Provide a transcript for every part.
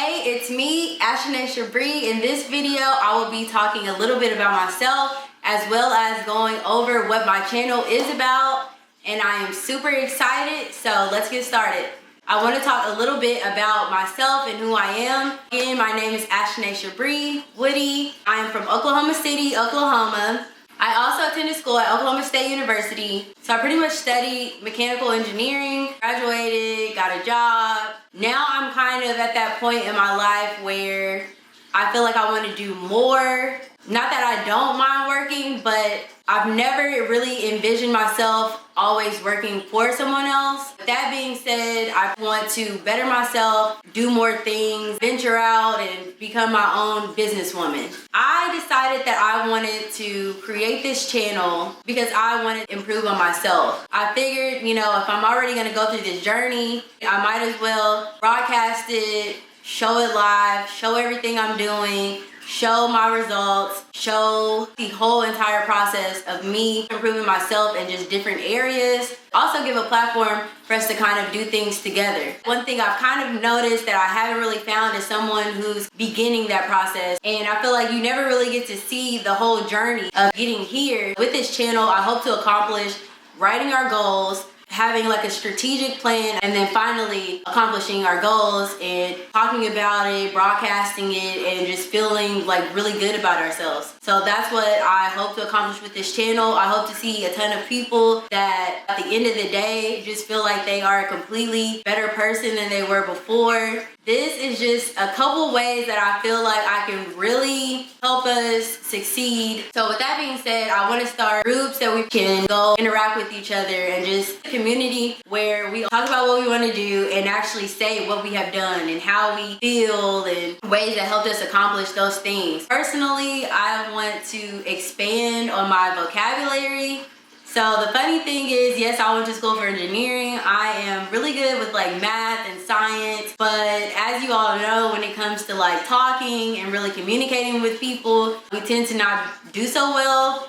Hey, it's me, Ashane Shabree. In this video, I will be talking a little bit about myself as well as going over what my channel is about, and I am super excited, so let's get started. I want to talk a little bit about myself and who I am. Again, my name is Ashane Shabree Woody. I am from Oklahoma City, Oklahoma. I also attended school at Oklahoma State University. So I pretty much studied mechanical engineering, graduated, got a job. Now I'm kind of at that point in my life where I feel like I want to do more. Not that I don't mind working, but I've never really envisioned myself always working for someone else. With that being said, I want to better myself, do more things, venture out, and become my own businesswoman. I decided that I wanted to create this channel because I wanted to improve on myself. I figured, if I'm already gonna go through this journey, I might as well broadcast it, show it live, show everything I'm doing, show my results, show the whole entire process of me improving myself in just different areas. Also give a platform for us to kind of do things together. One thing I've kind of noticed that I haven't really found is someone who's beginning that process. And I feel like you never really get to see the whole journey of getting here. With this channel, I hope to accomplish writing our goals, having like a strategic plan, and then finally accomplishing our goals and talking about it, broadcasting it, and just feeling like really good about ourselves. So that's what I hope to accomplish with this channel. I hope to see a ton of people that at the end of the day just feel like they are a completely better person than they were before. This is just a couple ways that I feel like I can really help us succeed. So with that being said, I want to start groups that we can go interact with each other and just a community where we talk about what we want to do and actually say what we have done and how we feel and ways that helped us accomplish those things. Personally, I want to expand on my vocabulary. So the funny thing is, yes, I went to school for engineering. I am really good with like math and science, but as you all know, when it comes to like talking and really communicating with people, we tend to not do so well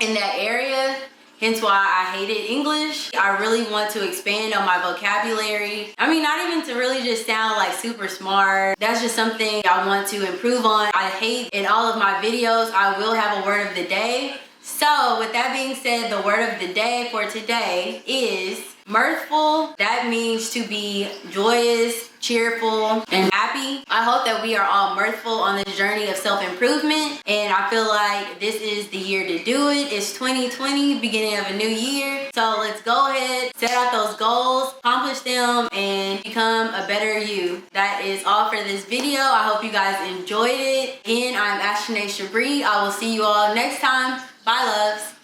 in that area. Hence why I hated English. I really want to expand on my vocabulary. I mean, not even to really just sound like super smart. That's just something I want to improve on. I hate in all of my videos, I will have a word of the day. So with that being said, the word of the day for today is mirthful. That means to be joyous, cheerful, and happy. I hope that we are all mirthful on this journey of self-improvement, and I feel like this is the year to do it. It's 2020, beginning of a new year. So let's go ahead, set out those goals, accomplish them, and become a better you. That is all for this video. I hope you guys enjoyed it. Again, I'm Ashane Shabree. I will see you all next time. Bye, loves.